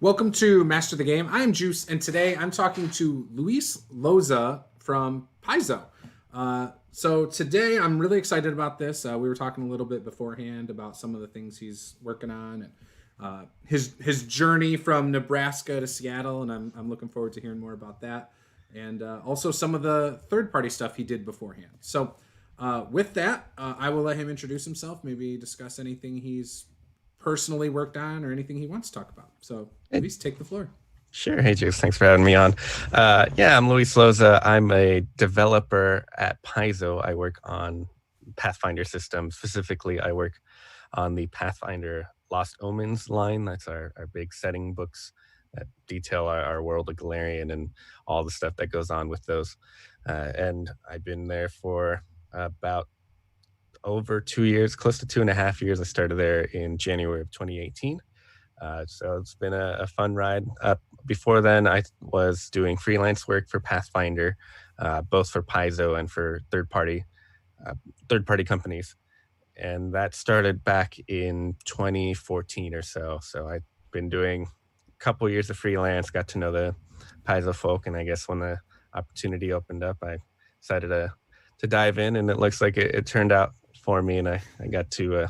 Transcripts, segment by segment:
Welcome to Master the Game. I'm Juce, and today I'm talking to Luis Loza from Paizo. So today I'm really excited about this. We were talking a little bit beforehand about some of the things he's working on and his journey from Nebraska to Seattle, and I'm looking forward to hearing more about that, and also some of the third party stuff he did beforehand. So with that, I will let him introduce himself, maybe discuss anything he's personally worked on or anything he wants to talk about. So, Hey, Luis, take the floor. sure. Hey, Juice. Thanks for having me on. I'm Luis Loza. I'm a developer at Paizo. I work on Pathfinder systems. Specifically, I work on the Pathfinder Lost Omens line. That's our big setting books that detail our world of Galarian and all the stuff that goes on with those. And I've been there for about over 2 years, close to 2.5 years. I started there in January of 2018. So it's been a fun ride. Before then, I was doing freelance work for Pathfinder, both for Paizo and for third party companies. And that started back in 2014 or so. So I've been doing a couple years of freelance, got to know the Paizo folk, and I guess when the opportunity opened up, I decided to dive in, and it looks like it turned out for me, and I got to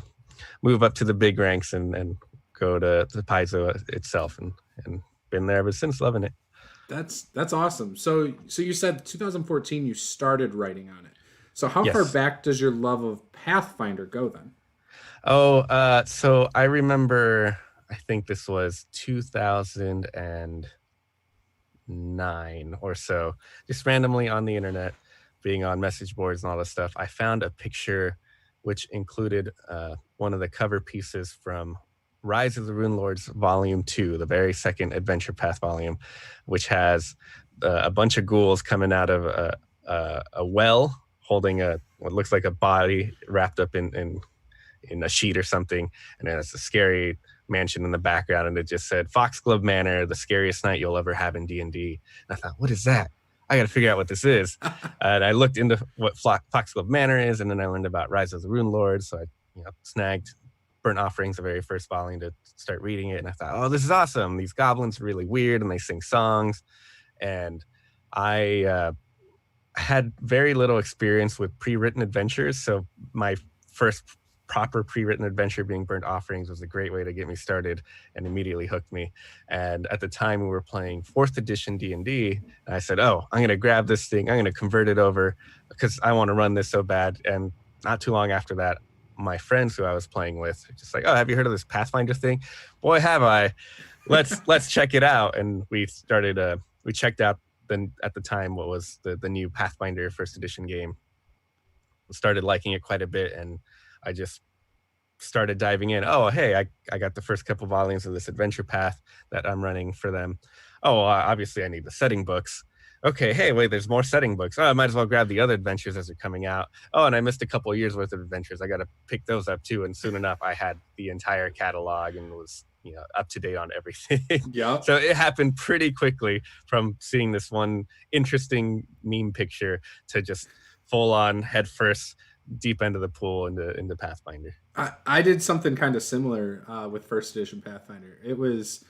move up to the big ranks and go to the Paizo itself, and been there ever since, loving it. That's awesome. So you said 2014 you started writing on it. So how far Yes. back does your love of Pathfinder go then? So I remember, I think this was 2009 or so, just randomly on the internet, being on message boards and all this stuff. I found a picture which included one of the cover pieces from Rise of the Rune Lords Volume 2, the very second Adventure Path volume, which has a bunch of ghouls coming out of a well holding what looks like a body wrapped up in a sheet or something. And then it's a scary mansion in the background. And it just said, Foxglove Manor, the scariest night you'll ever have in D&D. And I thought, what is that? I got to figure out what this is. And I looked into what Foxglove Manor is, and then I learned about Rise of the Rune Lords. So I snagged Burnt Offerings, the very first volume, to start reading it. And I thought, oh, this is awesome. These goblins are really weird, and they sing songs. And I had very little experience with pre-written adventures. So my first proper pre-written adventure being Burnt Offerings was a great way to get me started and immediately hooked me. And at the time we were playing 4th edition D&D, and I said, oh, I'm going to grab this thing. I'm going to convert it over because I want to run this so bad. And not too long after that, my friends who I was playing with just like, oh, have you heard of this Pathfinder thing? Boy, have I. Let's check it out. And we checked out then at the time what was the new Pathfinder 1st edition game. Started liking it quite a bit, and I just started diving in. Oh, hey, I got the first couple volumes of this adventure path that I'm running for them. Oh, obviously I need the setting books. Okay, hey, wait, there's more setting books. Oh, I might as well grab the other adventures as they're coming out. Oh, and I missed a couple of years worth of adventures. I got to pick those up too. And soon enough, I had the entire catalog and was up to date on everything. Yeah. So it happened pretty quickly from seeing this one interesting meme picture to just full on head first deep end of the pool into Pathfinder. I did something kind of similar with first edition Pathfinder. It was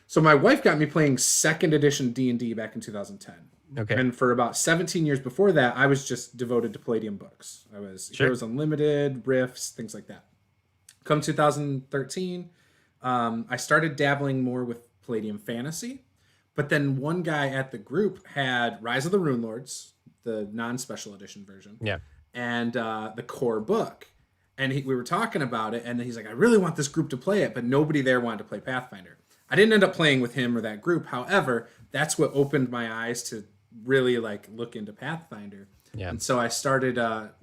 so my wife got me playing second edition D&D back in 2010. Okay, And for about 17 years before that, I was just devoted to Palladium books. I was sure. Heroes Unlimited, Rifts, things like that. Come 2013, I started dabbling more with Palladium Fantasy. But then one guy at the group had Rise of the Rune Lords, the non-special edition version, Yeah, and the core book. And we were talking about it, and he's like, I really want this group to play it, but nobody there wanted to play Pathfinder. I didn't end up playing with him or that group. However, that's what opened my eyes to really like look into Pathfinder. yeah, And so I started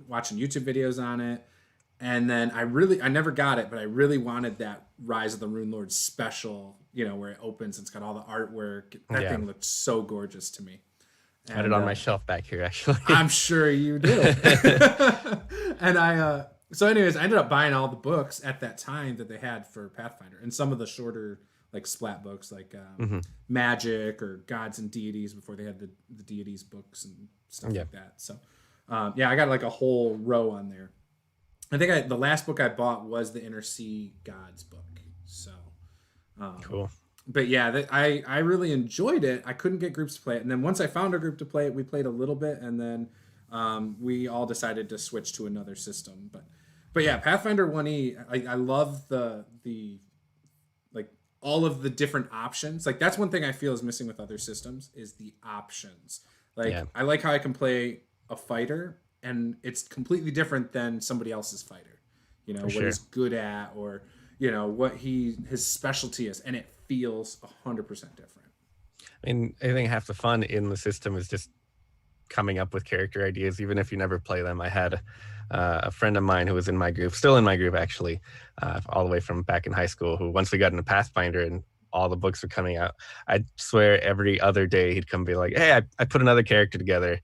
watching YouTube videos on it. And then I never got it, but I really wanted that Rise of the Rune Lord special, where it opens and it's got all the artwork. That yeah. thing looked so gorgeous to me. I had it And on my shelf back here, actually. I'm sure you do. And so anyways, I ended up buying all the books at that time that they had for Pathfinder, and some of the shorter like splat books, like Hmm. Magic or Gods and Deities before they had the deities books and stuff Yeah, like that. So yeah, I got like a whole row on there. I think the last book I bought was the Inner Sea Gods book. So um, cool. But yeah, I really enjoyed it. I couldn't get groups to play it, and then once I found a group to play it, we played a little bit, and then we all decided to switch to another system. But yeah, Pathfinder 1E, I love the like all of the different options. Like that's one thing I feel is missing with other systems is the options. Like Yeah, I like how I can play a fighter and it's completely different than somebody else's fighter. You know, for what sure. he's good at or you know what his specialty is and it feels 100% different. I mean, I think half the fun in the system is just coming up with character ideas, even if you never play them. I had a friend of mine who was in my group, still in my group actually, all the way from back in high school, who once we got into Pathfinder and all the books were coming out, I swear every other day he'd come be like, hey, I put another character together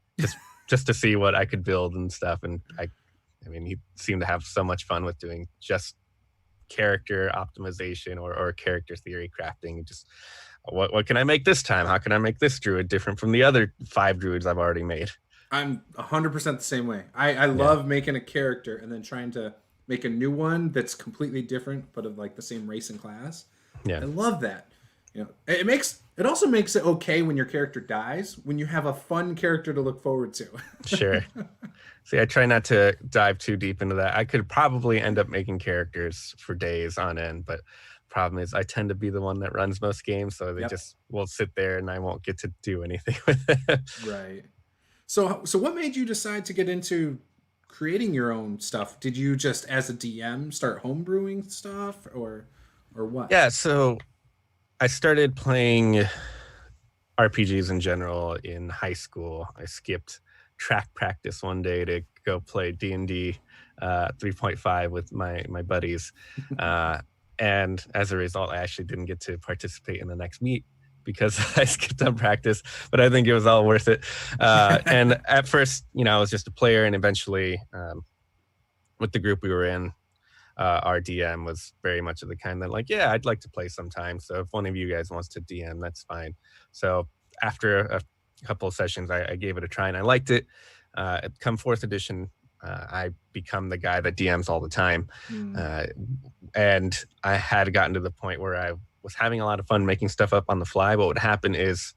just to see what I could build and stuff. And I mean, he seemed to have so much fun with doing just character optimization or character theory crafting. Just what can I make this time? How can I make this druid different from the other 5 druids I've already made? I'm 100% the same way. I Yeah, love making a character and then trying to make a new one that's completely different but of like the same race and class. yeah, I love that. You know, it also makes it okay when your character dies when you have a fun character to look forward to. sure. See, I try not to dive too deep into that. I could probably end up making characters for days on end, but problem is I tend to be the one that runs most games, so they Yep. just will sit there and I won't get to do anything with it. Right. So what made you decide to get into creating your own stuff? Did you just as a DM start homebrewing stuff or what? Yeah, so I started playing RPGs in general in high school. I skipped track practice one day to go play D&D 3.5 with my buddies. And as a result, I actually didn't get to participate in the next meet because I skipped on practice, but I think it was all worth it. And at first, I was just a player, and eventually with the group we were in, our DM was very much of the kind that like, yeah, I'd like to play sometime. So if one of you guys wants to DM, that's fine. So after a couple of sessions, I gave it a try and I liked it. Come fourth edition, I become the guy that DMs all the time. Mm. Uh, and I had gotten to the point where I was having a lot of fun making stuff up on the fly. What would happen is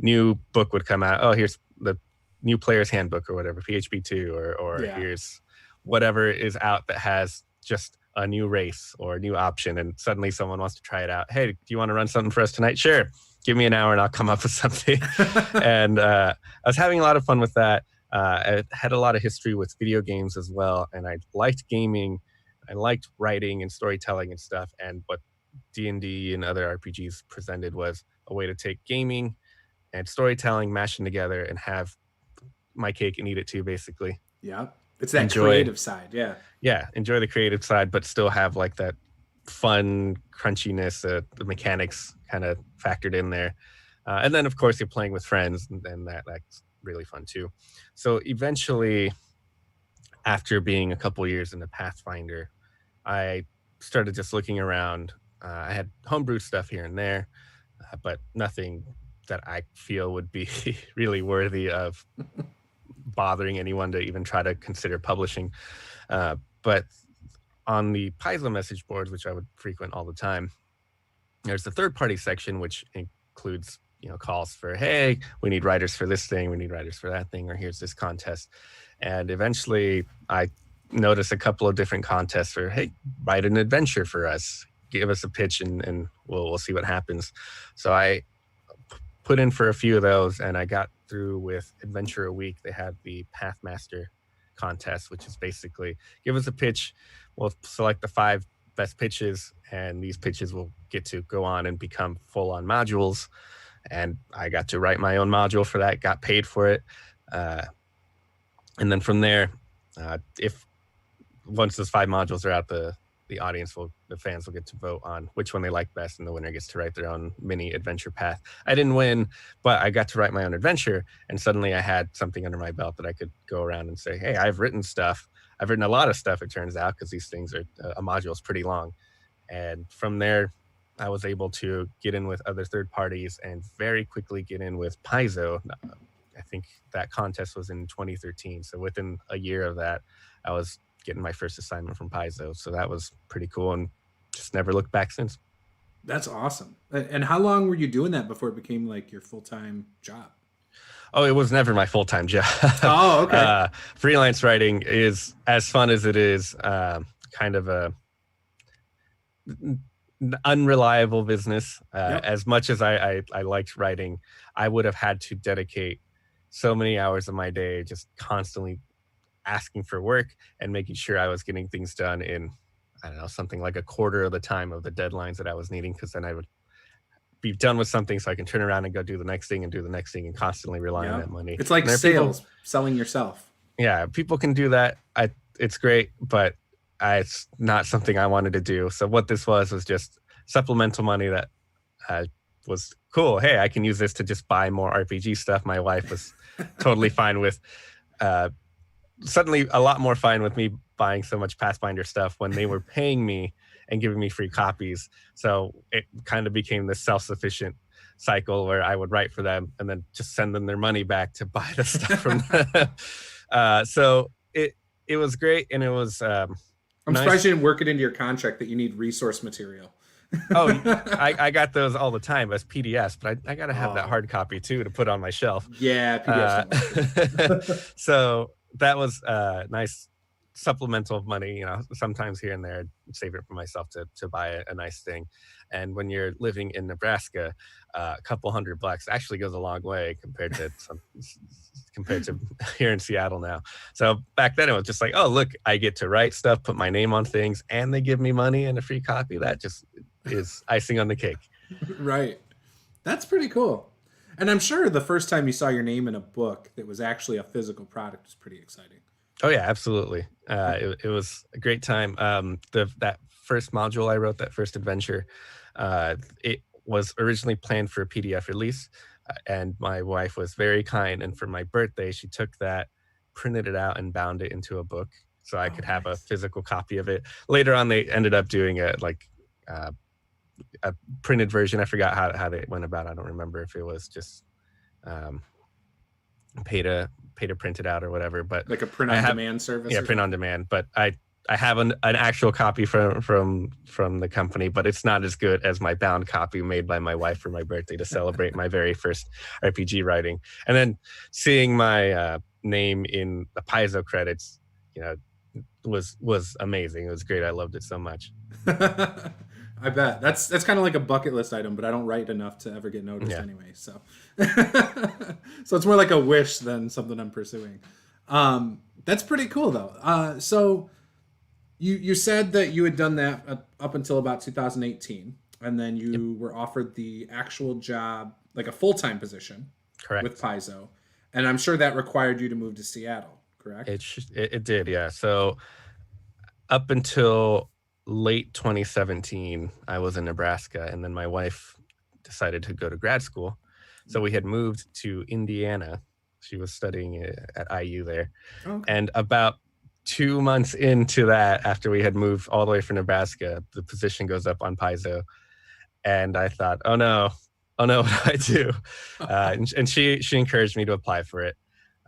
new book would come out. Oh, here's the new player's handbook or whatever, PHP 2, or Yeah. here's whatever is out that has just a new race or a new option, and suddenly someone wants to try it out. Hey, do you want to run something for us tonight? Sure, give me an hour and I'll come up with something. And I was having a lot of fun with that. I had a lot of history with video games as well, and I liked gaming. I liked writing and storytelling and stuff. And what D&D and other RPGs presented was a way to take gaming and storytelling, mash them together, and have my cake and eat it too, basically. Yeah. It's that Enjoy creative side. Yeah. Yeah, enjoy the creative side, but still have like that fun crunchiness, the mechanics kind of factored in there. And then of course you're playing with friends, and that's really fun too. So eventually, after being a couple years in the Pathfinder, I started just looking around. I had homebrew stuff here and there, but nothing that I feel would be really worthy of bothering anyone to even try to consider publishing. But on the Paizo message boards, which I would frequent all the time, there's the third party section, which includes calls for, hey, we need writers for this thing, we need writers for that thing, or here's this contest. And eventually I noticed a couple of different contests for, hey, write an adventure for us, give us a pitch, and we'll see what happens. So I put in for a few of those, and I got through with Adventure a Week. They had the Pathmaster contest, which is basically give us a pitch, we'll select the 5 best pitches, and these pitches will get to go on and become full-on modules. And I got to write my own module for that, got paid for it. And then from there, if once those 5 modules are out, the fans will get to vote on which one they like best, and the winner gets to write their own mini adventure path. I didn't win, but I got to write my own adventure, and suddenly I had something under my belt that I could go around and say, hey, I've written stuff. I've written a lot of stuff, it turns out, because these things are, a module is pretty long. And from there, I was able to get in with other third parties and very quickly get in with Paizo. I think that contest was in 2013. So within a year of that, I was getting my first assignment from Paizo. So that was pretty cool, and just never looked back since. That's awesome. And how long were you doing that before it became like your full-time job? Oh, it was never my full-time job. Oh, okay. Freelance writing is as fun as it is kind of a unreliable business. Yep. As much as I liked writing, I would have had to dedicate so many hours of my day just constantly asking for work and making sure I was getting things done in, I don't know, something like a quarter of the time of the deadlines that I was needing, because then I would be done with something so I can turn around and go do the next thing and do the next thing and constantly rely on Yep. that money. It's like And there are people, sales, selling yourself. yeah, people can do that. It's great, but it's not something I wanted to do. So what this was just supplemental money that uh, was cool. Hey, I can use this to just buy more RPG stuff. My wife was totally fine with, uh, suddenly a lot more fine with me buying so much Pathfinder stuff when they were paying me and giving me free copies. So it kind of became this self-sufficient cycle where I would write for them and then just send them their money back to buy the stuff from them. So it was great, and it was I'm surprised nice. you didn't work it into your contract that you need resource material. Oh, I got those all the time as PDFs, but I got to have that Oh, hard copy too to put on my shelf. yeah, PDFs Uh, don't work for me. so that was nice supplemental money. Sometimes here and there, save it for myself to buy a nice thing. And when you're living in Nebraska, a couple $100 actually goes a long way compared to here in Seattle now. So back then it was just like, oh, look, I get to write stuff, put my name on things, and they give me money and a free copy. That just is icing on the cake. Right. That's pretty cool. And I'm sure the first time you saw your name in a book that was actually a physical product was pretty exciting. Oh yeah, absolutely. It was a great time. That first module I wrote, that first adventure, it was originally planned for a PDF release, and my wife was very kind. And for my birthday, she took that, printed it out, and bound it into a book so I Oh, could have a nice. physical copy of it. Later on, they ended up doing uh, a printed version. I forgot how they went about. I don't remember if it was just um, pay to print it out or whatever. But Like a print I on have, demand service yeah, or print on something. demand. But I have an actual copy from the company, but it's not as good as my bound copy made by my wife for my birthday to celebrate my very first RPG writing. And then seeing my name in the Paizo credits, you know, was amazing. It was great. I loved it so much. I bet that's kind of like a bucket list item, but I don't write enough to ever get noticed Yeah. anyway. So, so it's more like a wish than something I'm pursuing. That's pretty cool though. So you said that you had done that up until about 2018, and then Yep. you were offered the actual job, like a full time position, with Correct. Paizo, and I'm sure that required you to move to Seattle. Correct? It did. Yeah. So up until late 2017, I was in Nebraska, and then my wife decided to go to grad school. So we had moved to Indiana. She was studying at IU there. Okay. And about 2 months into that, after we had moved all the way from Nebraska, the position goes up on Paizo. And I thought, oh no, what do I do? And she encouraged me to apply for it,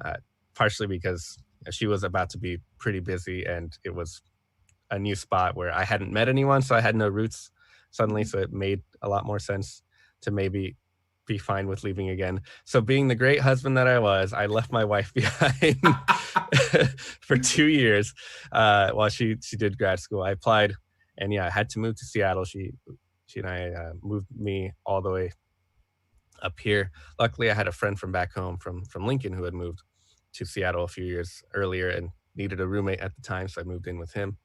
uh, partially because she was about to be pretty busy, and it was a new spot where I hadn't met anyone, so I had no roots suddenly. So it made a lot more sense to maybe be fine with leaving again. So being the great husband that I was, I left my wife behind for 2 years while she did grad school. I applied, and yeah, I had to move to Seattle. She and I moved me all the way up here. Luckily, I had a friend from back home from Lincoln who had moved to Seattle a few years earlier and needed a roommate at the time, so I moved in with him.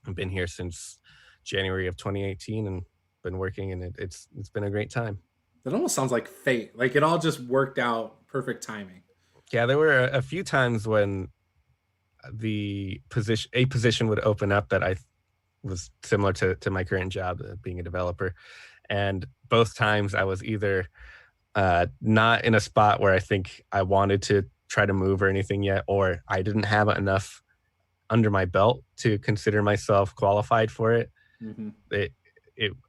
I've been here since January of 2018 and been working, and it's been a great time. That almost sounds like fate. Like it all just worked out, perfect timing. Yeah, there were a few times when a position would open up that I was similar to my current job, being a developer, and both times I was either not in a spot where I think I wanted to try to move or anything yet, or I didn't have enough under my belt to consider myself qualified for it. Hmm. It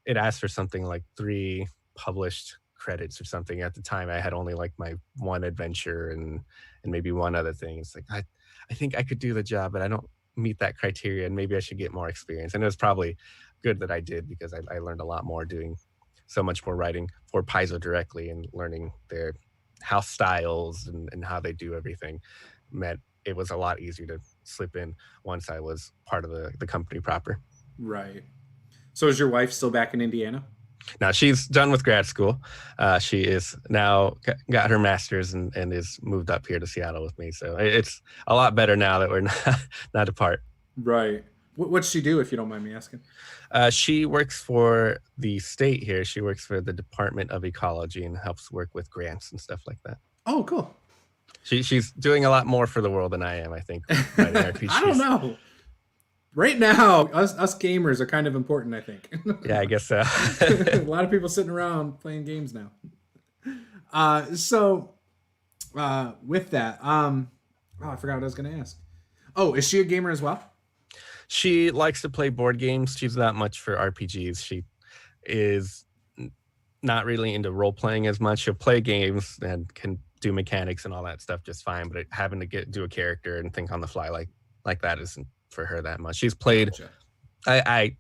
it asked for something like 3 published credits or something. At the time, I had only like my one adventure and maybe one other thing. It's like I think I could do the job, but I don't meet that criteria, and maybe I should get more experience. And it was probably good that I did, because I learned a lot more doing so much more writing for Paizo directly, and learning their house styles and how they do everything meant it was a lot easier to slip in once I was part of the company proper. Right. So is your wife still back in Indiana? Now she's done with grad school. She is now got her master's and is moved up here to Seattle with me. So it's a lot better now that we're not apart. Right. What's she do, if you don't mind me asking? She works for the state here. She works for the Department of Ecology and helps work with grants and stuff like that. Oh, cool. She's doing a lot more for the world than I am, I think, writing RPGs. I don't know. Right now, us gamers are kind of important, I think. Yeah, I guess so. A lot of people sitting around playing games now. With that, I forgot what I was going to ask. Oh, is she a gamer as well? She likes to play board games. She's not much for RPGs. She is not really into role playing as much. She'll play games and can do mechanics and all that stuff just fine, but having to do a character and think on the fly like that isn't for her that much. She's played. Gotcha.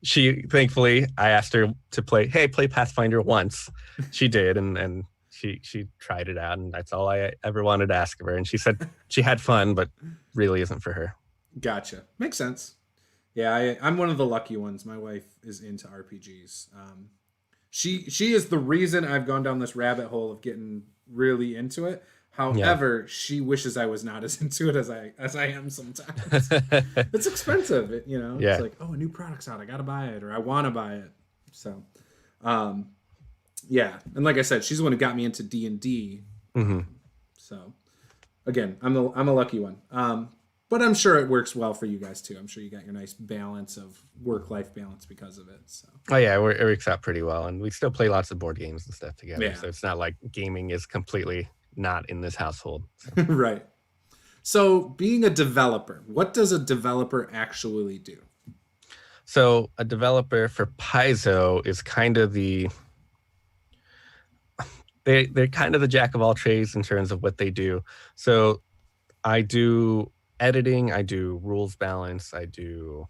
She thankfully I asked her to play Pathfinder once. She did, and she tried it out, and that's all I ever wanted to ask of her. And she said she had fun, but really isn't for her. Gotcha. Makes sense. Yeah, I'm one of the lucky ones. My wife is into RPGs. She is the reason I've gone down this rabbit hole of getting really into it. However, she wishes I was not as into it as I am sometimes. It's expensive, Yeah. It's like, oh, a new product's out, I gotta buy it, or I want to buy it. So, yeah. And like I said, she's the one who got me into D&D. Mm-hmm. So, again, I'm a lucky one. But I'm sure it works well for you guys too. I'm sure you got your nice balance of work-life balance because of it. So. Oh yeah, it works out pretty well, and we still play lots of board games and stuff together. Yeah. So it's not like gaming is completely not in this household. So. Right. So being a developer, what does a developer actually do? So a developer for Paizo is kind of they're kind of the jack of all trades in terms of what they do. So I do editing, I do rules balance, I do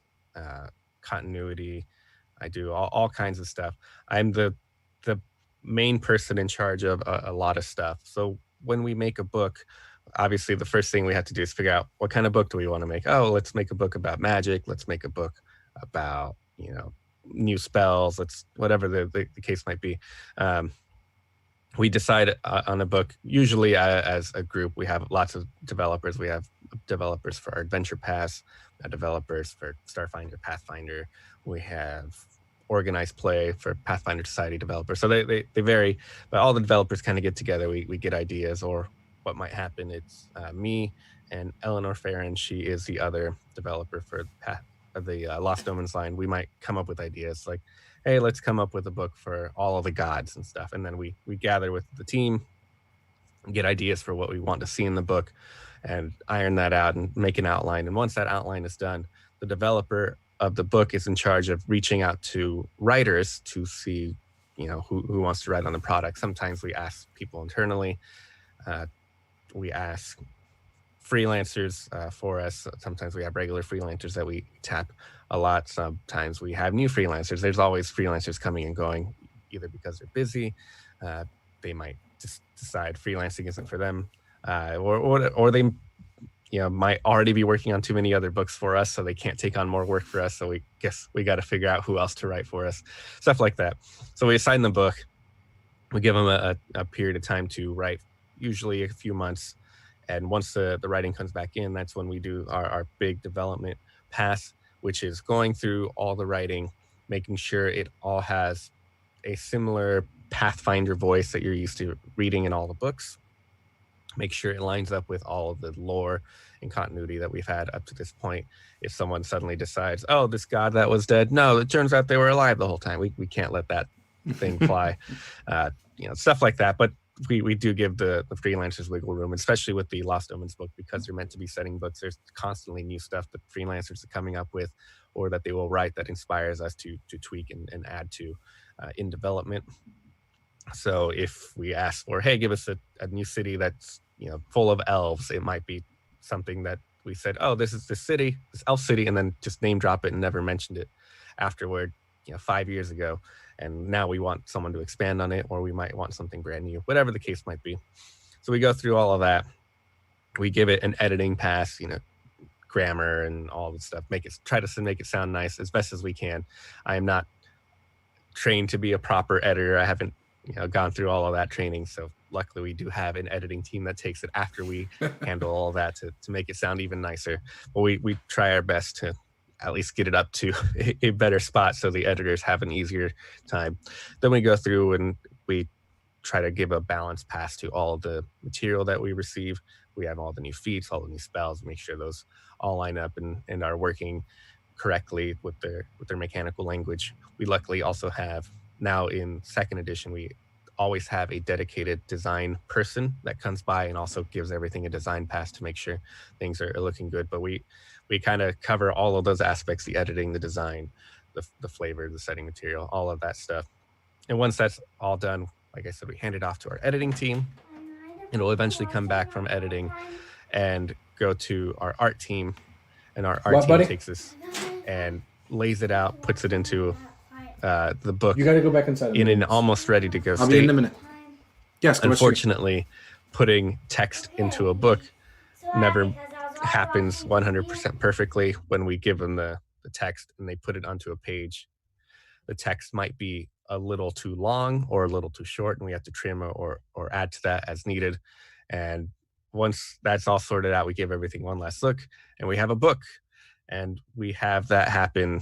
continuity, I do all kinds of stuff. I'm the main person in charge of a lot of stuff. So when we make a book, obviously the first thing we have to do is figure out what kind of book do we want to make. Oh, let's make a book about magic. Let's make a book about, new spells. Let's whatever the case might be. We decide on a book, usually as a group. We have lots of developers. We have developers for our Adventure Pass, developers for Starfinder, Pathfinder. We have organized play for Pathfinder Society developers. So they vary, but all the developers kind of get together. We get ideas, or what might happen. It's me and Eleanor Farron. She is the other developer for the Lost Omens line. We might come up with ideas like, hey, let's come up with a book for all of the gods and stuff. And then we gather with the team, get ideas for what we want to see in the book, and iron that out and make an outline. And once that outline is done, the developer of the book is in charge of reaching out to writers to see, who wants to write on the product. Sometimes we ask people internally. We ask freelancers for us. Sometimes we have regular freelancers that we tap a lot. Sometimes we have new freelancers. There's always freelancers coming and going, either because they're busy, they might just decide freelancing isn't for them, or they might already be working on too many other books for us, so they can't take on more work for us. So we guess we got to figure out who else to write for us, stuff like that. So we assign the book. We give them a period of time to write, usually a few months. And once the writing comes back in, that's when we do our big development pass, which is going through all the writing, making sure it all has a similar Pathfinder voice that you're used to reading in all the books. Make sure it lines up with all of the lore and continuity that we've had up to this point. If someone suddenly decides, oh, this god that was dead, no, it turns out they were alive the whole time. We can't let that thing fly. Stuff like that. But we do give the freelancers wiggle room, especially with the Lost Omens book, because they're meant to be setting books. There's constantly new stuff that freelancers are coming up with, or that they will write that inspires us to tweak and add to in development. So if we ask for, hey, give us a new city that's full of elves, it might be something that we said, oh, this is this city, this elf city, and then just name drop it and never mentioned it. afterward, 5 years ago, and now we want someone to expand on it, or we might want something brand new, whatever the case might be. So we go through all of that. We give it an editing pass, grammar and all the stuff, try to make it sound nice as best as we can. I am not trained to be a proper editor. I haven't gone through all of that training, so luckily we do have an editing team that takes it after we handle all that to make it sound even nicer. But we try our best to at least get it up to a better spot so the editors have an easier time. Then we go through and we try to give a balanced pass to all of the material that we receive. We have all the new feats, all the new spells, make sure those all line up and are working correctly with their mechanical language. We luckily also have, now in second edition, we always have a dedicated design person that comes by and also gives everything a design pass to make sure things are looking good. But we kind of cover all of those aspects: the editing, the design, the flavor, the setting material, all of that stuff. And once that's all done, like I said, we hand it off to our editing team. It'll eventually come back from editing and go to our art team, and our art team takes this and lays it out, puts it into the book. You got to go back inside in an almost ready to go state. I'll be in a minute. Yes. Unfortunately, putting text into a book never happens 100% perfectly. When we give them the text and they put it onto a page, the text might be a little too long or a little too short, and we have to trim or add to that as needed. And once that's all sorted out, we give everything one last look, and we have a book. And we have that happen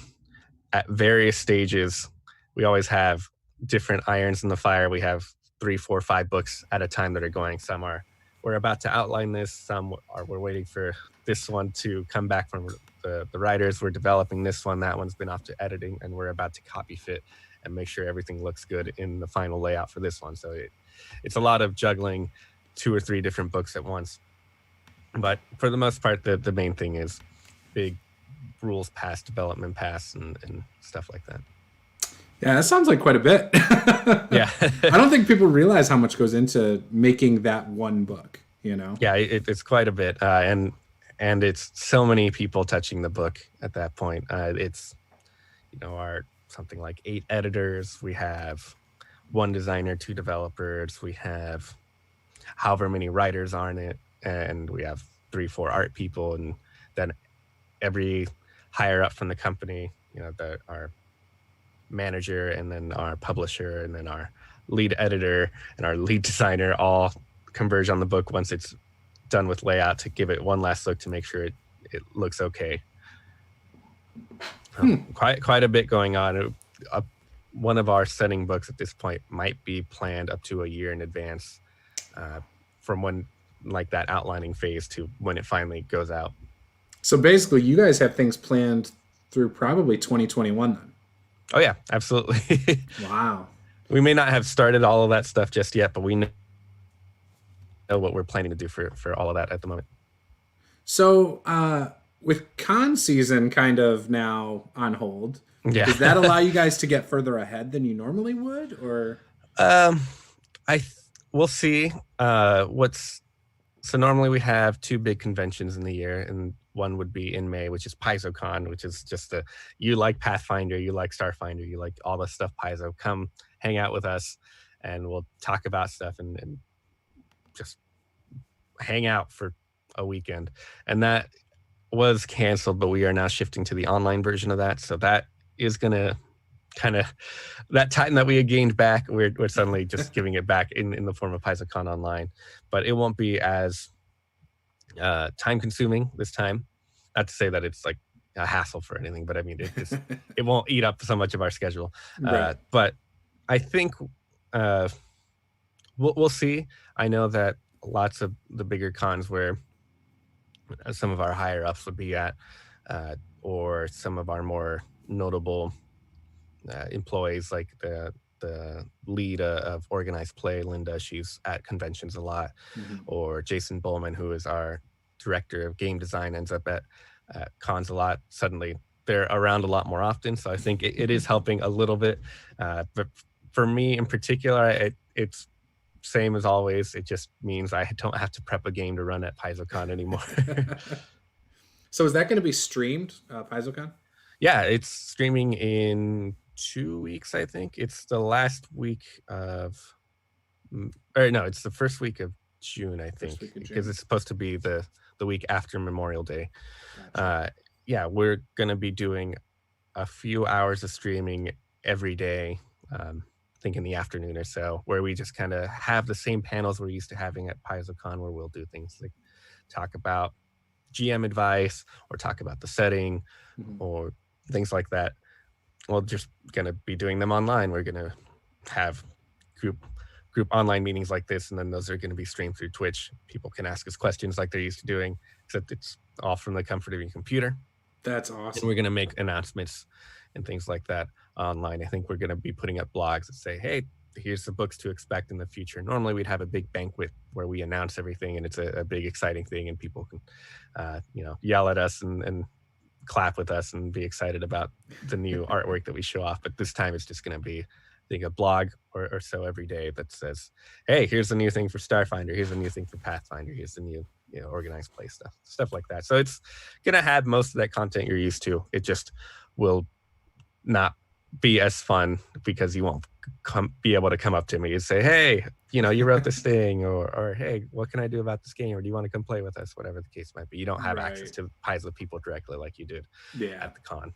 at various stages. We always have different irons in the fire. We have 3, 4, 5 books at a time that are going. Some are, we're about to outline this. Some are, we're waiting for this one to come back from the writers. We're developing this one. That one's been off to editing, and we're about to copy fit and make sure everything looks good in the final layout for this one. So it's a lot of juggling 2 or 3 different books at once. But for the most part, the main thing is big rules pass, development pass, and stuff like that. Yeah, that sounds like quite a bit. Yeah. I don't think people realize how much goes into making that one book, Yeah, it's quite a bit. And it's so many people touching the book at that point. It's, our something like 8 editors. We have 1 designer, 2 developers. We have however many writers are in it. And we have 3, 4 art people. And then every higher up from the company, our manager, and then our publisher, and then our lead editor and our lead designer all converge on the book once it's done with layout to give it one last look to make sure it looks okay. Quite a bit going on. One of our setting books at this point might be planned up to a year in advance, from when like that outlining phase to when it finally goes out. So basically you guys have things planned through probably 2021 then. Oh yeah, absolutely. Wow. We may not have started all of that stuff just yet, but we know what we're planning to do for all of that at the moment. So with con season kind of now on hold, does that allow you guys to get further ahead than you normally would, or? We'll see. So normally we have 2 big conventions in the year, and one would be in May, which is PaizoCon, which is just you like Pathfinder, you like Starfinder, you like all the stuff Paizo, come hang out with us and we'll talk about stuff and just hang out for a weekend. And that was canceled, but we are now shifting to the online version of that. So that is going to kind of, that time that we had gained back, we're suddenly just giving it back in the form of PaizoCon online. But it won't be as time consuming this time. Not to say that it's like a hassle for anything, but I mean, it won't eat up so much of our schedule. Right. But I think we'll see. I know that lots of the bigger cons where some of our higher ups would be at, or some of our more notable employees, like the lead of Organized Play, Linda, she's at conventions a lot, or Jason Bowman, who is our director of game design, ends up at cons a lot. Suddenly they're around a lot more often, so I think it is helping a little bit. But for me in particular, it's same as always. It just means I don't have to prep a game to run at PaizoCon anymore. So is that going to be streamed, PaizoCon? Yeah, it's streaming in 2 weeks, I think. It's the last week of, or no, it's the first week of June, I First think, week of because June. it's supposed to be the week after Memorial Day. Gotcha. Uh, yeah, we're gonna be doing a few hours of streaming every day. I think in the afternoon or so, where we just kind of have the same panels we're used to having at PaizoCon, where we'll do things like talk about GM advice or talk about the setting Mhm. or things like that. We're just gonna be doing them online. We're gonna have group online meetings like this, and then those are going to be streamed through Twitch. People can ask us questions like they're used to doing, except it's all from the comfort of your computer. That's And we're awesome. going to make announcements and things like that online. I think we're going to be putting up blogs that say, hey, here's the books to expect in the future. Normally we'd have a big banquet where we announce everything, and it's a big exciting thing, and people can yell at us and clap with us and be excited about the new artwork that we show off. But this time it's just going to be, I think, a blog or so every day that says, hey, here's the new thing for Starfinder, here's the new thing for Pathfinder, here's the new organized play stuff like that. So it's going to have most of that content you're used to. It just will not be as fun because you won't be able to come up to me and say, hey, you wrote this thing, or hey, what can I do about this game, or do you want to come play with us, whatever the case might be. You don't have access Right. to Paizo people directly like you did Yeah. at the con.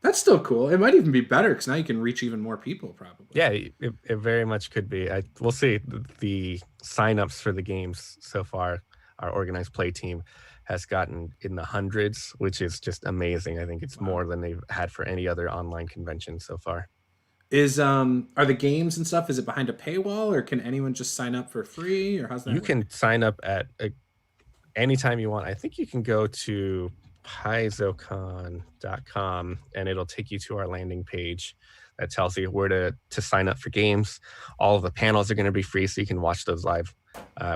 That's still cool. It might even be better because now you can reach even more people, probably. Yeah, it very much could be. We'll see. The signups for the games so far, our organized play team has gotten in the hundreds, which is just amazing. I think it's Wow. more than they've had for any other online convention so far. Are the games and stuff, is it behind a paywall, or can anyone just sign up for free, or how's that You work? can sign up at anytime you want. I think you can go to paizocon.com and it'll take you to our landing page that tells you where to sign up for games. All of the panels are going to be free, so you can watch those live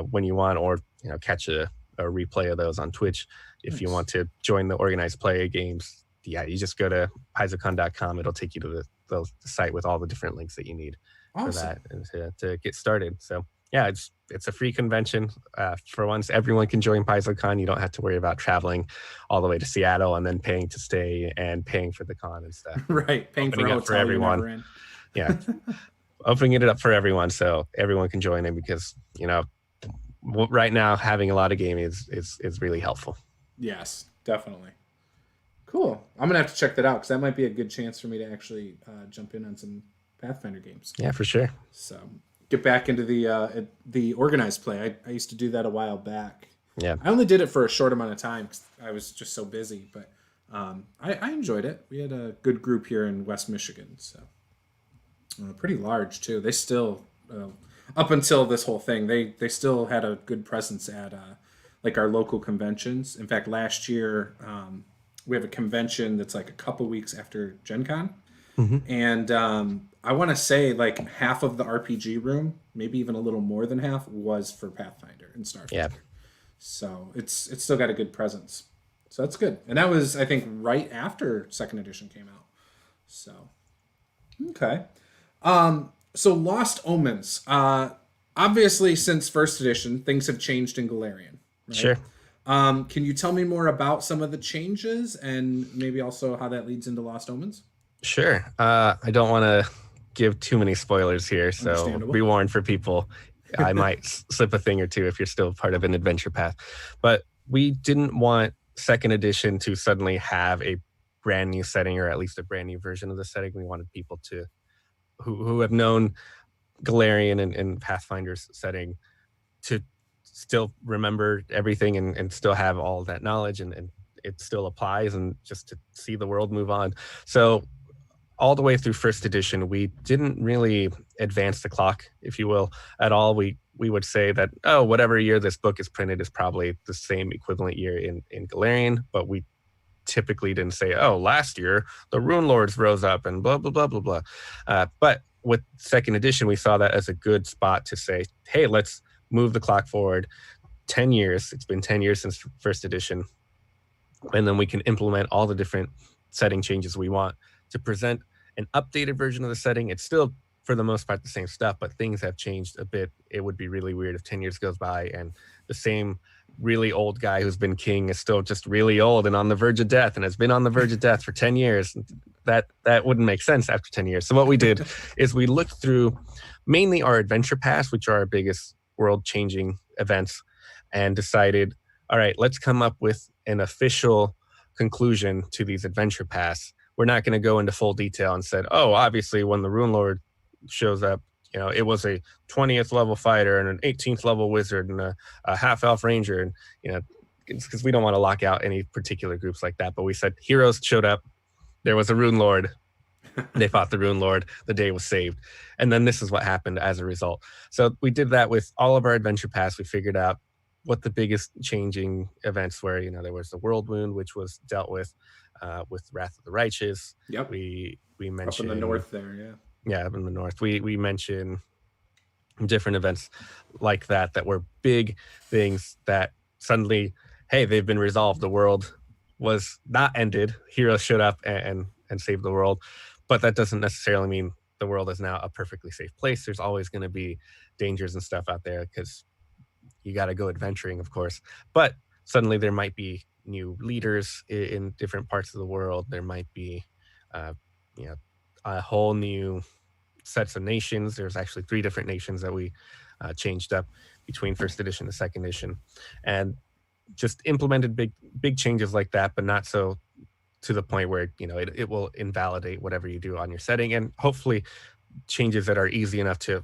when you want, or catch a replay of those on Twitch. If you Nice. want to join the organized play games, yeah, you just go to paizocon.com. It'll take you to the site with all the different links that you need for that Awesome. and to get started. So yeah, it's a free convention. For once, everyone can join PaizoCon. You don't have to worry about traveling all the way to Seattle and then paying to stay and paying for the con and stuff. Right. Paying for a Opening up for hotel you're everyone. never in. Yeah, opening it up for everyone so everyone can join in, because right now having a lot of gaming is really helpful. Yes, definitely. Cool. I'm gonna have to check that out because that might be a good chance for me to actually jump in on some Pathfinder games. Yeah, for sure. So get back into the organized play. I used to do that a while back. Yeah. I only did it for a short amount of time because I was just so busy, but I enjoyed it. We had a good group here in West Michigan, so pretty large too. They still, up until this whole thing, they still had a good presence at like our local conventions. In fact, last year we have a convention that's like a couple weeks after Gen Con. Mm-hmm. And I want to say like half of the RPG room, maybe even a little more than half, was for Pathfinder and Starfinder. Yeah. So it's still got a good presence. So that's good. And that was, I think, right after second edition came out. So okay. So Lost Omens. Obviously, since first edition, things have changed in Galarian, right? Sure. Can you tell me more about some of the changes and maybe also how that leads into Lost Omens? Sure. I don't want to give too many spoilers here, so be Understandable. warned for people. I might slip a thing or two if you're still part of an adventure path. But we didn't want second edition to suddenly have a brand new setting, or at least a brand new version of the setting. We wanted people to who have known Galarian and Pathfinder's setting to still remember everything and still have all that knowledge, and it still applies, and just to see the world move on. So all the way through first edition, we didn't really advance the clock, if you will, at all. We would say that, oh, whatever year this book is printed is probably the same equivalent year in Galarian, but we typically didn't say, oh, last year the Rune Lords rose up and blah, blah, blah, blah, blah. But with second edition, we saw that as a good spot to say, hey, let's move the clock forward 10 years. It's been 10 years since first edition. And then we can implement all the different setting changes we want to present an updated version of the setting. It's still, for the most part, the same stuff, but things have changed a bit. It would be really weird if 10 years goes by and the same really old guy who's been king is still just really old and on the verge of death and has been on the verge of death for 10 years. That wouldn't make sense after 10 years. So what we did is we looked through mainly our adventure pass, which are our biggest world-changing events, and decided, all right, let's come up with an official conclusion to these adventure pass. We're not going to go into full detail and said, oh, obviously when the Rune Lord shows up, it was a 20th level fighter and an 18th level wizard and a half elf ranger, and because we don't want to lock out any particular groups like that. But we said heroes showed up, there was a Rune Lord, they fought the Rune Lord, the day was saved, and then this is what happened as a result. So we did that with all of our adventure pass. We figured out what the biggest changing events were. There was the World Wound, which was dealt with Wrath of the Righteous. Yep. We mentioned up in the north there, yeah, up in the north. We mentioned different events like that were big things that suddenly, hey, they've been resolved. The world was not ended. Heroes showed up and saved the world, but that doesn't necessarily mean the world is now a perfectly safe place. There's always going to be dangers and stuff out there because you got to go adventuring, of course. But suddenly there might be new leaders in different parts of the world. There might be, a whole new sets of nations. There's actually 3 different nations that we changed up between first edition and second edition, and just implemented big changes like that, but not so to the point where it will invalidate whatever you do on your setting, and hopefully changes that are easy enough to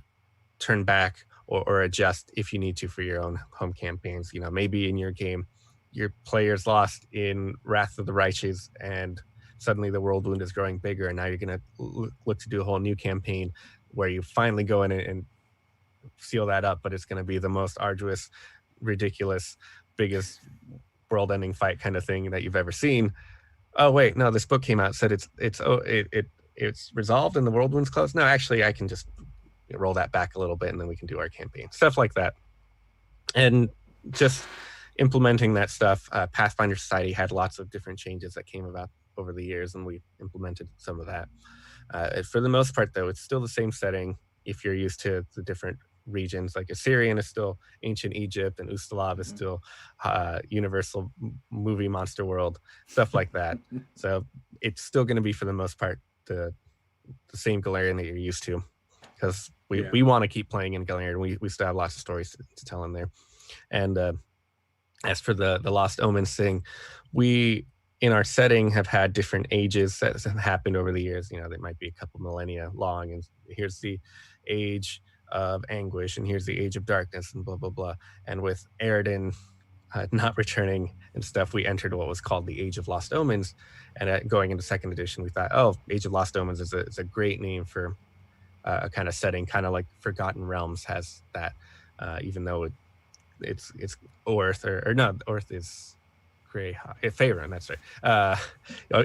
turn back or adjust if you need to for your own home campaigns. Maybe in your game your players lost in Wrath of the Righteous and suddenly the World Wound is growing bigger, and now you're going to look to do a whole new campaign where you finally go in and seal that up, but it's going to be the most arduous, ridiculous, biggest world-ending fight kind of thing that you've ever seen. Oh wait, no, this book came out, said it's resolved and the World Wound's closed. No, actually I can just roll that back a little bit and then we can do our campaign. Stuff like that. And just implementing that stuff. Pathfinder Society had lots of different changes that came about over the years, and we implemented some of that. For the most part, though, it's still the same setting. If you're used to the different regions, like Assyrian is still ancient Egypt, and Ustalav is still Universal movie monster world, stuff like that. So it's still going to be, for the most part, the same Galarian that you're used to, because we want to keep playing in Galarian. We still have lots of stories to tell in there. And as for the Lost Omens thing, we in our setting have had different ages that have happened over the years. They might be a couple millennia long, and here's the age of anguish, and here's the age of darkness, and blah blah blah. And with Aridin not returning and stuff, we entered what was called the Age of Lost Omens. And going into second edition, we thought, oh, Age of Lost Omens is a great name for a kind of setting, kind of like Forgotten Realms has that, even though it's Orth or no, Orth is Faerun, that's right.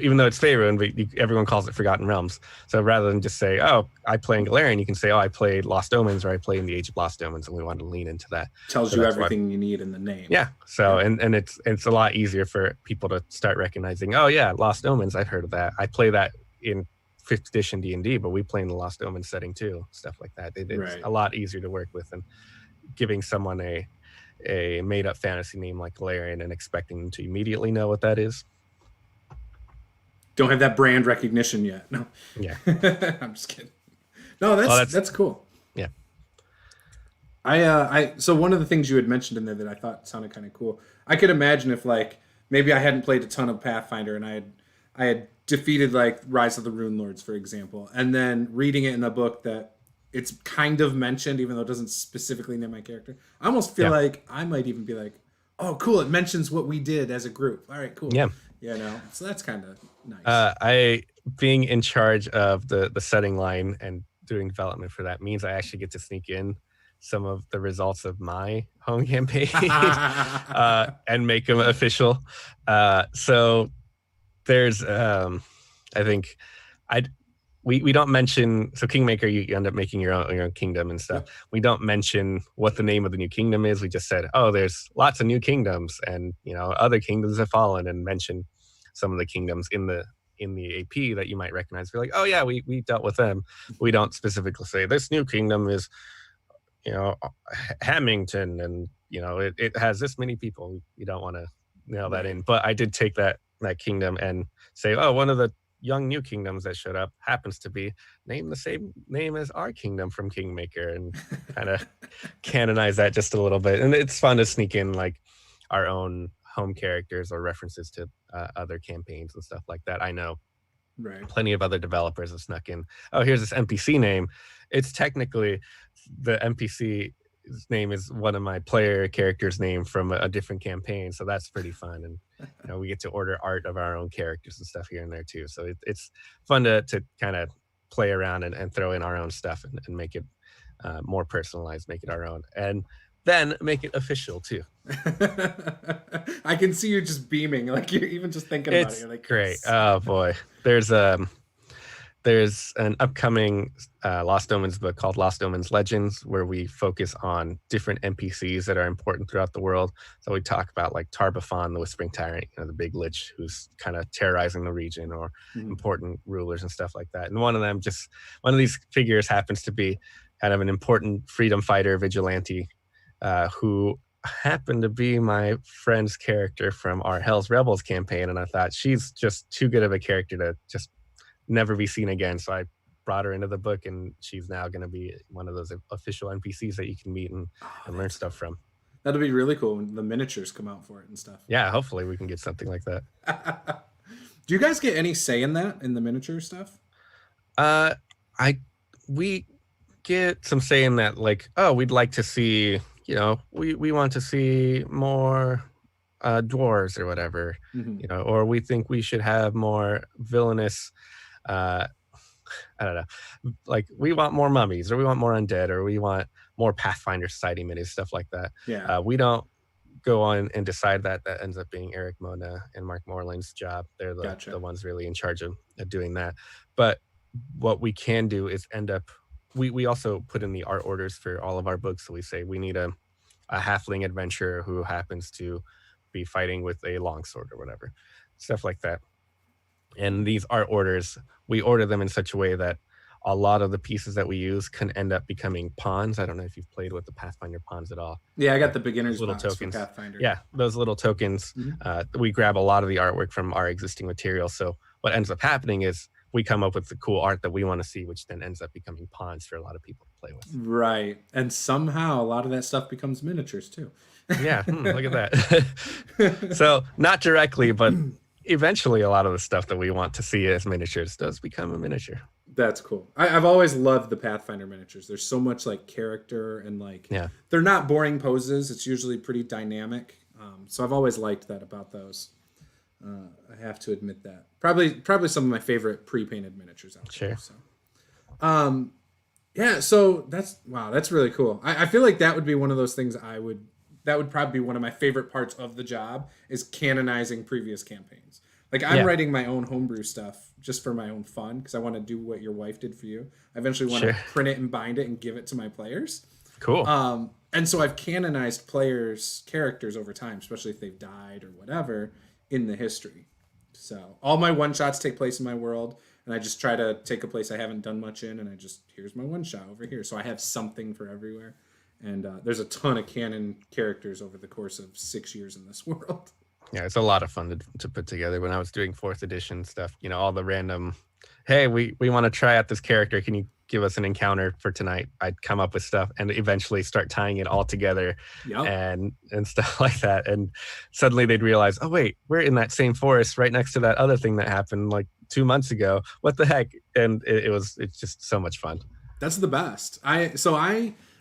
Even though it's Faerun, but everyone calls it Forgotten Realms. So rather than just say, oh, I play in Galarian, you can say, oh, I played Lost Omens, or I play in the Age of Lost Omens, and we wanted to lean into that. Tells you everything you need in the name. Yeah. So and it's a lot easier for people to start recognizing, oh yeah, Lost Omens, I've heard of that. I play that in 5th edition D&D, but we play in the Lost Omens setting too, stuff like that. It's a lot easier to work with than giving someone a made-up fantasy name like Galarian and expecting them to immediately know what that is. Don't have that brand recognition yet. No. Yeah. I'm just kidding. No, that's cool. Yeah. So one of the things you had mentioned in there that I thought sounded kind of cool, I could imagine if maybe I hadn't played a ton of Pathfinder and I had defeated Rise of the Rune Lords, for example, and then reading it in a book that it's kind of mentioned, even though it doesn't specifically name my character. I almost feel like I might even be like, oh, cool, it mentions what we did as a group. All right, cool. Yeah. So that's kind of nice. I being in charge of the setting line and doing development for that means I actually get to sneak in some of the results of my home campaign and make them official. So there's, I think, we don't mention, so Kingmaker, you end up making your own kingdom and stuff. We don't mention what the name of the new kingdom is. We just said, oh, there's lots of new kingdoms, and other kingdoms have fallen, and mention some of the kingdoms in the AP that you might recognize. We're like, oh yeah, we dealt with them. We don't specifically say this new kingdom is Hamilton and it has this many people. You don't want to nail that in. But I did take that kingdom and say, oh, one of the young new kingdoms that showed up happens to be named the same name as our kingdom from Kingmaker, and kind of canonize that just a little bit. And it's fun to sneak in like our own home characters or references to other campaigns and stuff like that. I know plenty of other developers have snuck in, oh, here's this NPC name. It's technically the NPC's name is one of my player characters' name from a different campaign, so that's pretty fun. And we get to order art of our own characters and stuff here and there too. So it's fun to kind of play around and throw in our own stuff and make it more personalized, make it our own, and then make it official too. I can see you just beaming, like you're even just thinking about it. You're like, great. Oh boy, there's an upcoming Lost Omens book called Lost Omens Legends, where we focus on different NPCs that are important throughout the world. So we talk about like Tarbafon, the Whispering Tyrant, the big lich who's kind of terrorizing the region, or important rulers and stuff like that. And one of these figures happens to be kind of an important freedom fighter vigilante who happened to be my friend's character from our Hell's Rebels campaign. And I thought she's just too good of a character to just never be seen again. So I brought her into the book, and she's now going to be one of those official NPCs that you can meet and learn stuff from. That'll be really cool when the miniatures come out for it and stuff. Yeah, hopefully we can get something like that. Do you guys get any say in that, in the miniature stuff? We get some say in that, like, oh, we'd like to see, we want to see more dwarves or whatever, or we think we should have more villainous, I don't know, like we want more mummies, or we want more undead, or we want more Pathfinder Society minis, stuff like that. Yeah. We don't go on and decide that. That ends up being Eric Mona and Mark Moreland's job. They're the ones really in charge of doing that. But what we can do is we also put in the art orders for all of our books. So we say we need a halfling adventurer who happens to be fighting with a longsword or whatever, stuff like that. And these art orders, we order them in such a way that a lot of the pieces that we use can end up becoming pawns. I don't know if you've played with the Pathfinder pawns at all. Yeah, I got the beginner's little box tokens. for Pathfinder. Yeah, those little tokens. We grab a lot of the artwork from our existing material. So what ends up happening is we come up with the cool art that we want to see, which then ends up becoming pawns for a lot of people to play with. Right. And somehow a lot of that stuff becomes miniatures too. Yeah, look at that. So not directly, but eventually a lot of the stuff that we want to see as miniatures does become a miniature. That's cool. I've always loved the Pathfinder miniatures. There's so much like character, and like they're not boring poses. It's usually pretty dynamic. So I've always liked that about those. I have to admit that. Probably some of my favorite pre-painted miniatures out there. So. Yeah, so that's really cool. I feel like that would be one of those things that would probably be one of my favorite parts of the job, is canonizing previous campaigns. Like I'm writing my own homebrew stuff just for my own fun, because I want to do what your wife did for you. I eventually want to print it and bind it and give it to my players. Cool. And so I've canonized players' characters over time, especially if they've died or whatever, in the history. So all my one-shots take place in my world, and I just try to take a place I haven't done much in, and here's my one-shot over here. So I have something for everywhere. And there's a ton of canon characters over the course of 6 years in this world. Yeah, it's a lot of fun to put together. When I was doing 4th edition stuff, all the random, hey, we want to try out this character. Can you give us an encounter for tonight? I'd come up with stuff and eventually start tying it all together and stuff like that. And suddenly they'd realize, oh, wait, we're in that same forest right next to that other thing that happened like 2 months ago. What the heck? And it's just so much fun. That's the best.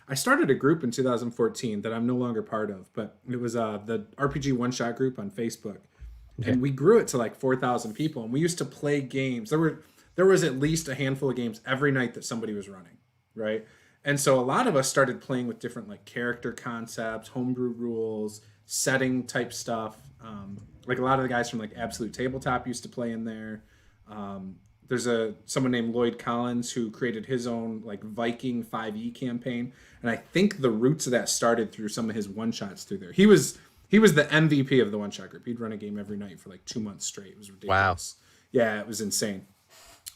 I started a group in 2014 that I'm no longer part of, but it was the RPG One Shot group on Facebook. Okay. And we grew it to like 4,000 people, and we used to play games. There was at least a handful of games every night that somebody was running, right? And so a lot of us started playing with different like character concepts, homebrew rules, setting type stuff. Like a lot of the guys from like Absolute Tabletop used to play in there. There's someone named Lloyd Collins who created his own like Viking 5e campaign, and I think the roots of that started through some of his one shots through there. He was the MVP of the one shot group. He'd run a game every night for like 2 months straight. It was ridiculous. Wow. Yeah, it was insane.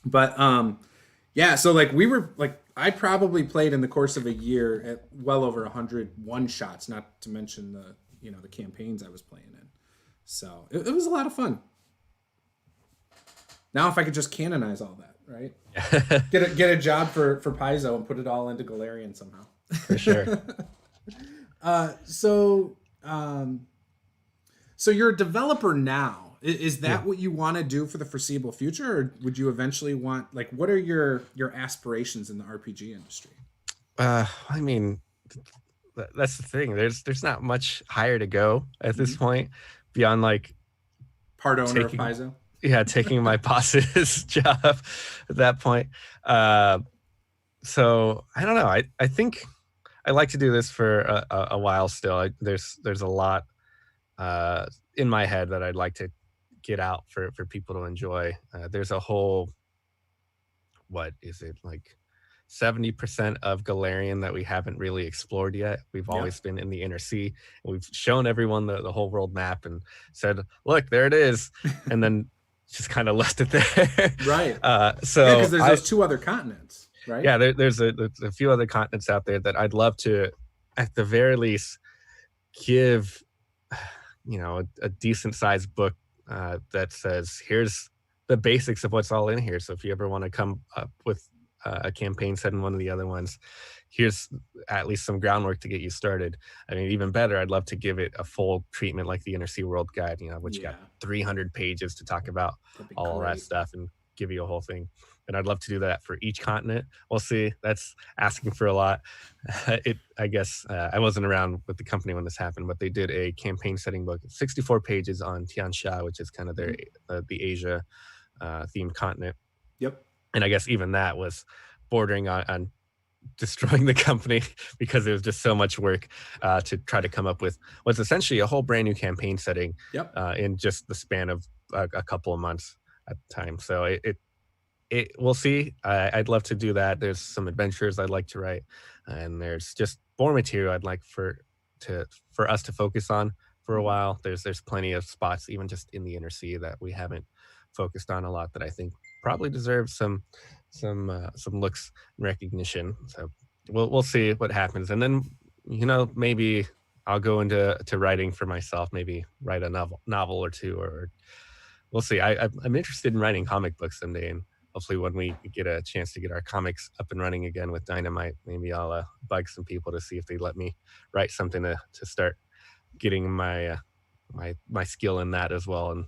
But so like we were like I probably played in the course of a year at well over 100 one shots, not to mention the the campaigns I was playing in. So it was a lot of fun. Now if I could just canonize all that, right? Get a job for Paizo and put it all into Galarian somehow. For sure. So you're a developer now. Is that what you want to do for the foreseeable future, or would you eventually want, like, what are your aspirations in the RPG industry? I mean, that's the thing. There's not much higher to go at this point beyond like Part owner of Paizo. Yeah, taking my boss's job at that point. So I don't know. I think I like to do this for a while still. There's a lot in my head that I'd like to get out for people to enjoy. There's a whole, what is it, like 70% of Galarian that we haven't really explored yet. We've always been in the inner sea, and we've shown everyone the whole world map and said, look, there it is. And then just kind of left it there. Right. So because there's those 2 other continents, right? Yeah, there's a few other continents out there that I'd love to, at the very least, give, a decent sized book that says, here's the basics of what's all in here. So if you ever want to come up with a campaign set in one of the other ones, here's at least some groundwork to get you started. I mean, even better, I'd love to give it a full treatment like the Inner Sea World Guide, which got 300 pages to talk about all that stuff and give you a whole thing. And I'd love to do that for each continent. We'll see. That's asking for a lot. I guess I wasn't around with the company when this happened, but they did a campaign setting book, 64 pages on Tian Sha, which is kind of their the Asia themed continent. Yep. And I guess even that was bordering on destroying the company because it was just so much work to try to come up with what's essentially a whole brand new campaign setting in just the span of a couple of months at the time. So it we'll see. I'd love to do that. There's some adventures I'd like to write, and there's just more material I'd like for us to focus on for a while. There's plenty of spots, even just in the inner sea, that we haven't focused on a lot that I think probably deserves some looks and recognition. So we'll see what happens, and then maybe I'll go into writing for myself. Maybe write a novel or two, or we'll see. I'm interested in writing comic books someday, and hopefully when we get a chance to get our comics up and running again with Dynamite, maybe I'll bug some people to see if they let me write something to start getting my skill in that as well, and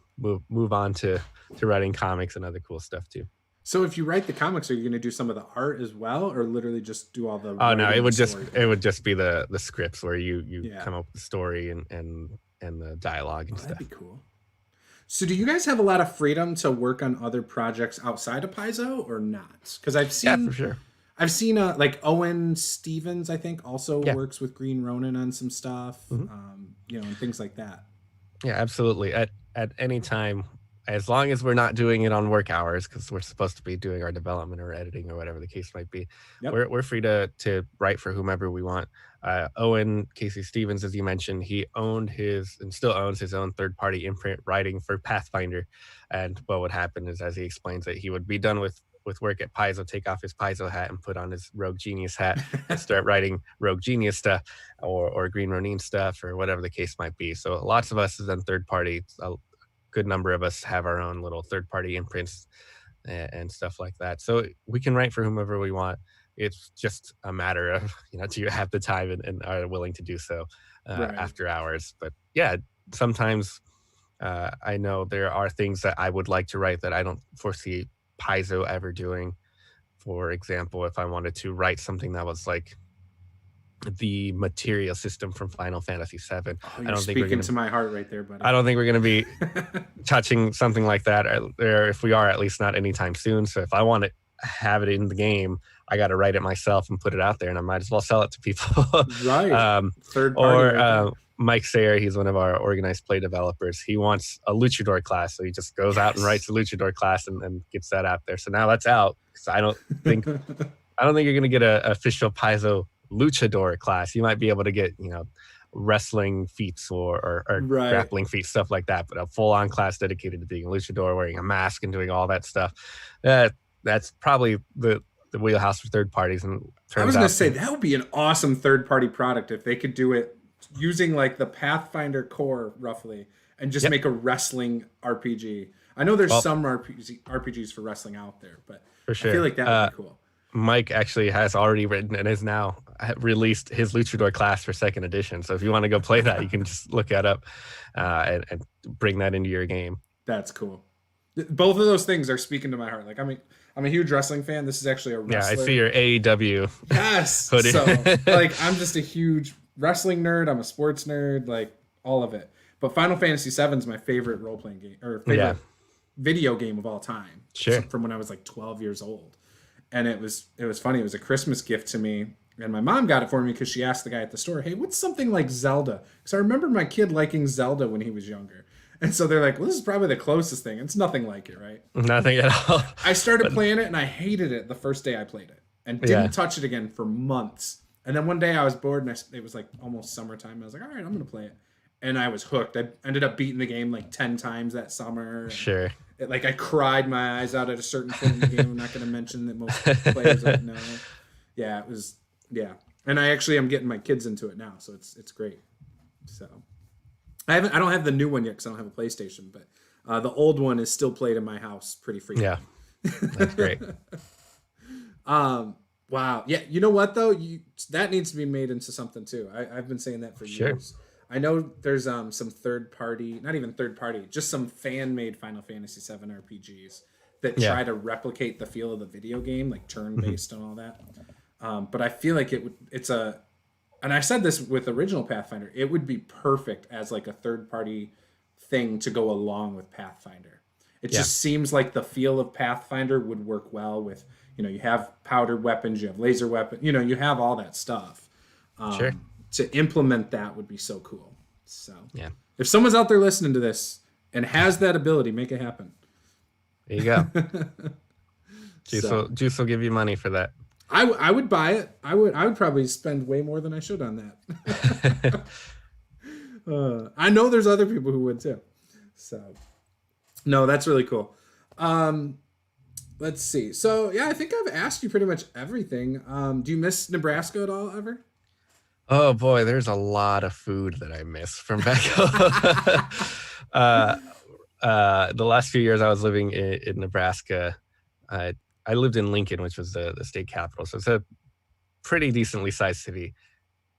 move on to writing comics and other cool stuff too. So if you write the comics, are you going to do some of the art as well, or literally just do all the? Oh no, it would just be the scripts where you come up with the story and the dialogue and stuff. That'd be cool. So do you guys have a lot of freedom to work on other projects outside of Paizo or not? Because I've seen, for sure. I've seen like Owen Stevens, I think, also works with Green Ronin on some stuff, and things like that. Yeah, absolutely. At any time, as long as we're not doing it on work hours, because we're supposed to be doing our development or editing or whatever the case might be, we're free to write for whomever we want. Owen Casey Stevens, as you mentioned, he owned and still owns his own third-party imprint writing for Pathfinder. And what would happen is, as he explains it, he would be done with work at Paizo, take off his Paizo hat and put on his Rogue Genius hat and start writing Rogue Genius stuff or Green Ronin stuff or whatever the case might be. So lots of us is in third party. A good number of us have our own little third party imprints and stuff like that. So we can write for whomever we want. It's just a matter of, do you have the time and are willing to do so after hours. But yeah, sometimes I know there are things that I would like to write that I don't foresee Paizo ever doing. For example, if I wanted to write something that was like the material system from Final Fantasy VII, I don't think we're gonna, to my heart right there, buddy. I don't think we're going to be touching something like that, or if we are, at least not anytime soon. So if I want to have it in the game, I got to write it myself and put it out there, and I might as well sell it to people. Right. Third party. Or Mike Sayer, he's one of our organized play developers. He wants a luchador class, so he just goes out and writes a luchador class and gets that out there. So now that's out. So I don't think you're going to get an official Paizo luchador class. You might be able to get wrestling feats or grappling feats, stuff like that. But a full-on class dedicated to being a luchador, wearing a mask and doing all that stuff, that's probably the the wheelhouse for third parties. And I was going to say that would be an awesome third-party product if they could do it using like the Pathfinder core roughly and just make a wrestling RPG. I know there's some RPGs for wrestling out there, but for sure. I feel like that would be cool. Mike actually has already written and is now released his Luchador class for 2nd edition. So if you want to go play that, you can just look that up and bring that into your game. That's cool. Both of those things are speaking to my heart. Like I'm a huge wrestling fan. This is actually a wrestler. Yeah, I see your AEW hoodie. So like I'm just a huge wrestling nerd. I'm a sports nerd, like all of it. But Final Fantasy VII is my favorite role-playing game or favorite video game of all time. Sure. From when I was like 12 years old. And it was funny. It was a Christmas gift to me. And my mom got it for me because she asked the guy at the store, hey, what's something like Zelda? Because I remember my kid liking Zelda when he was younger. And so they're like, well, this is probably the closest thing. It's nothing like it, right? Nothing at all. I started playing it and I hated it the first day I played it. And didn't touch it again for months. And then one day I was bored and it was like almost summertime. I was like, all right, I'm going to play it. And I was hooked. I ended up beating the game like 10 times that summer. Sure. Like I cried my eyes out at a certain point in the game. I'm not going to mention that most players don't know. Yeah, it was. Yeah, and I actually am getting my kids into it now, so it's great. So I don't have the new one yet because I don't have a PlayStation, but the old one is still played in my house pretty frequently. Yeah, that's great. Wow. Yeah. You know what though? That needs to be made into something too. I've been saying that for years. I know there's some third party, not even third party, just some fan made Final Fantasy VII RPGs that try to replicate the feel of the video game, like turn based and all that. But I feel like and I said this with original Pathfinder, it would be perfect as like a third party thing to go along with Pathfinder. It just seems like the feel of Pathfinder would work well with, you have powdered weapons, you have laser weapons, you have all that stuff. Sure. To implement that would be so cool. So if someone's out there listening to this and has that ability, make it happen. There you go. Juce will give you money for that. I would buy it. I would probably spend way more than I should on that. I know there's other people who would too. So no, that's really cool. Let's see. So yeah, I think I've asked you pretty much everything. Do you miss Nebraska at all ever? Oh boy, there's a lot of food that I miss from back home. The last few years I was living in Nebraska. I lived in Lincoln, which was the state capital. So it's a pretty decently sized city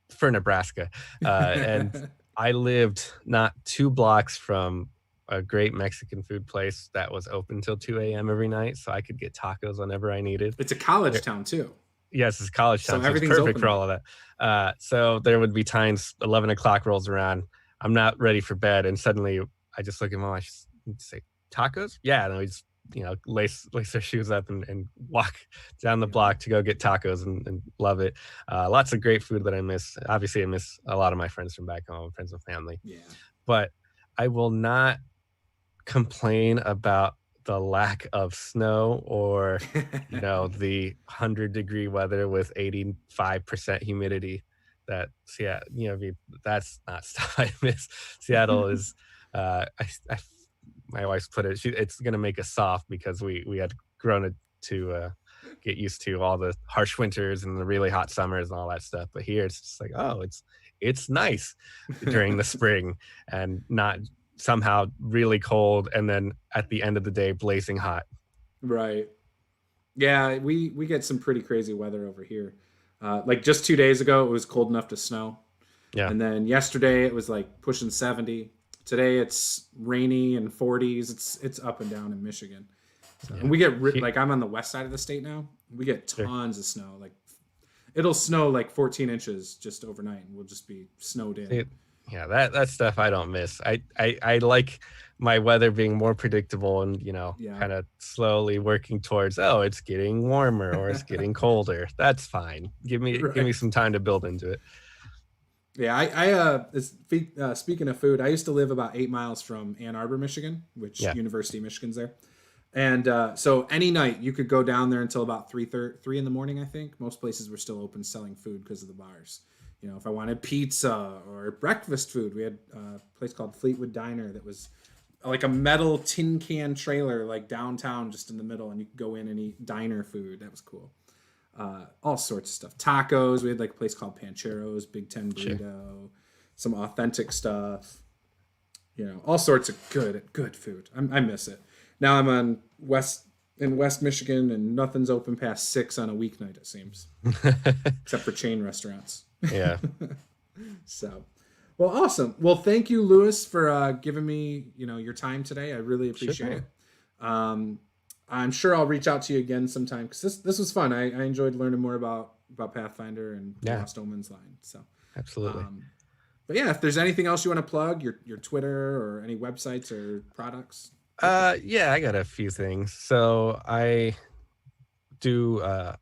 for Nebraska. And I lived not 2 blocks from a great Mexican food place that was open till 2 a.m. every night. So I could get tacos whenever I needed. It's a college town too. Yes, it's college town. So everything's it's perfect open for all of that. So there would be times 11 o'clock rolls around. I'm not ready for bed. And suddenly I just look at mom. I just say, tacos? Yeah. And we just, lace their shoes up and walk down the block to go get tacos and love it. Lots of great food that I miss. Obviously, I miss a lot of my friends from back home, friends with family. Yeah. But I will not complain about the lack of snow or the 100-degree weather with 85% humidity. That that's not stuff I miss. Seattle is my wife's put it, it's gonna make us soft because we had grown to get used to all the harsh winters and the really hot summers and all that stuff, but here it's just like, oh, it's nice during the spring and not somehow really cold and then at the end of the day blazing hot. Right. Yeah, we get some pretty crazy weather over here. Like just 2 days ago it was cold enough to snow. Yeah. And then yesterday it was like pushing 70. Today it's rainy and 40s. It's up and down in Michigan. So, and we get like, I'm on the west side of the state now. We get tons of snow. Like it'll snow like 14 inches just overnight and we'll just be snowed in. Yeah, that stuff I don't miss. I like my weather being more predictable and, kind of slowly working towards, it's getting warmer or it's getting colder. That's fine. Give me some time to build into it. Yeah, speaking of food, I used to live about 8 miles from Ann Arbor, Michigan, which University of Michigan's there. And so any night you could go down there until about 3 in the morning, I think. Most places were still open selling food because of the bars. If I wanted pizza or breakfast food, we had a place called Fleetwood Diner that was like a metal tin can trailer, like downtown, just in the middle, and you could go in and eat diner food. That was cool. all sorts of stuff. Tacos. We had like a place called Pancheros, Big Ten Sure. burrito, some authentic stuff. You know, all sorts of good food. I miss it. Now I'm in West Michigan, and nothing's open past 6 on a weeknight. It seems, except for chain restaurants. Yeah. So, well, awesome. Well, thank you, Lewis, for giving me your time today. I really appreciate Sure. it. I'm sure I'll reach out to you again sometime because this was fun. I enjoyed learning more about Pathfinder and the Yeah. Lost Omens line. So, Absolutely. but yeah, if there's anything else you want to plug, your Twitter or any websites or products. Yeah, I got a few things. So I do a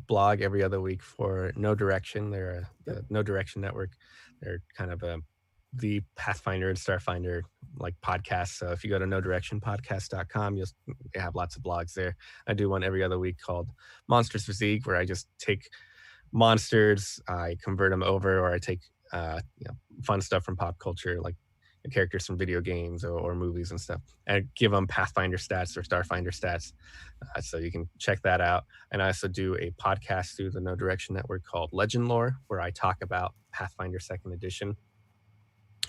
blog every other week for No Direction. They're the No Direction Network. They're kind of the Pathfinder and Starfinder like podcast. So if you go to nodirectionpodcast.com, you'll have lots of blogs there. I do one every other week called Monsters Physique, where I just take monsters, I convert them over, or I take fun stuff from pop culture, like characters from video games or movies and stuff, and give them Pathfinder stats or Starfinder stats. So you can check that out. And I also do a podcast through the No Direction Network called Legend Lore, where I talk about Pathfinder Second Edition.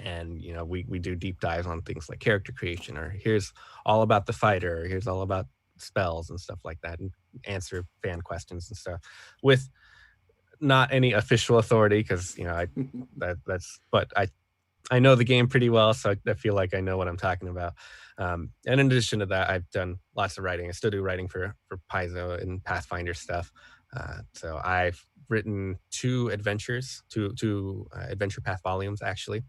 And we do deep dives on things like character creation, or here's all about the fighter, or here's all about spells and stuff like that, and answer fan questions and stuff with not any official authority, because but I know the game pretty well, so I feel like I know what I'm talking about. And in addition to that, I've done lots of writing. I still do writing for Paizo and Pathfinder stuff. So I've written two adventure path volumes, actually,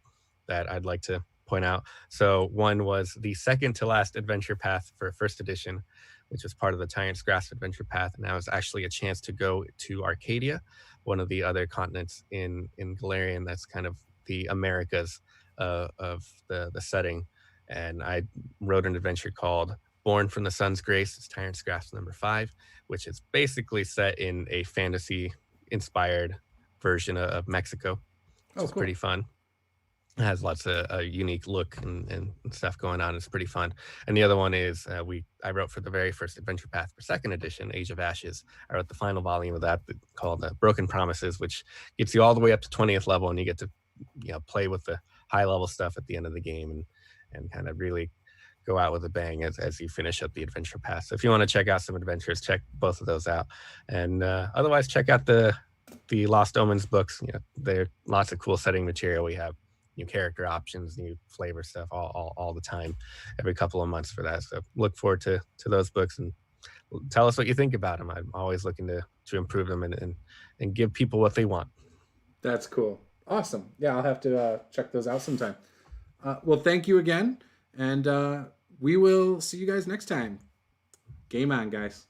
that I'd like to point out. So one was the second to last adventure path for first edition, which was part of the Tyrant's Grasp adventure path. And that was actually a chance to go to Arcadia, one of the other continents in Galarian. That's kind of the Americas of the setting. And I wrote an adventure called Born from the Sun's Grace. It's Tyrant's Grasp number 5, which is basically set in a fantasy inspired version of Mexico, which is Cool. pretty fun. It has lots of a unique look and stuff going on. It's pretty fun. And the other one is I wrote for the very first adventure path for second edition, Age of Ashes. I wrote the final volume of that called Broken Promises, which gets you all the way up to 20th level, and you get to play with the high level stuff at the end of the game and kind of really go out with a bang as you finish up the adventure path. So if you want to check out some adventures, check both of those out. And otherwise, check out the Lost Omens books. There are lots of cool setting material. We have new character options, new flavor stuff all the time, every couple of months for that. So look forward to those books, and tell us what you think about them. I'm always looking to improve them and give people what they want. That's cool. Awesome. Yeah, I'll have to check those out sometime. Well, thank you again, and we will see you guys next time. Game on, guys.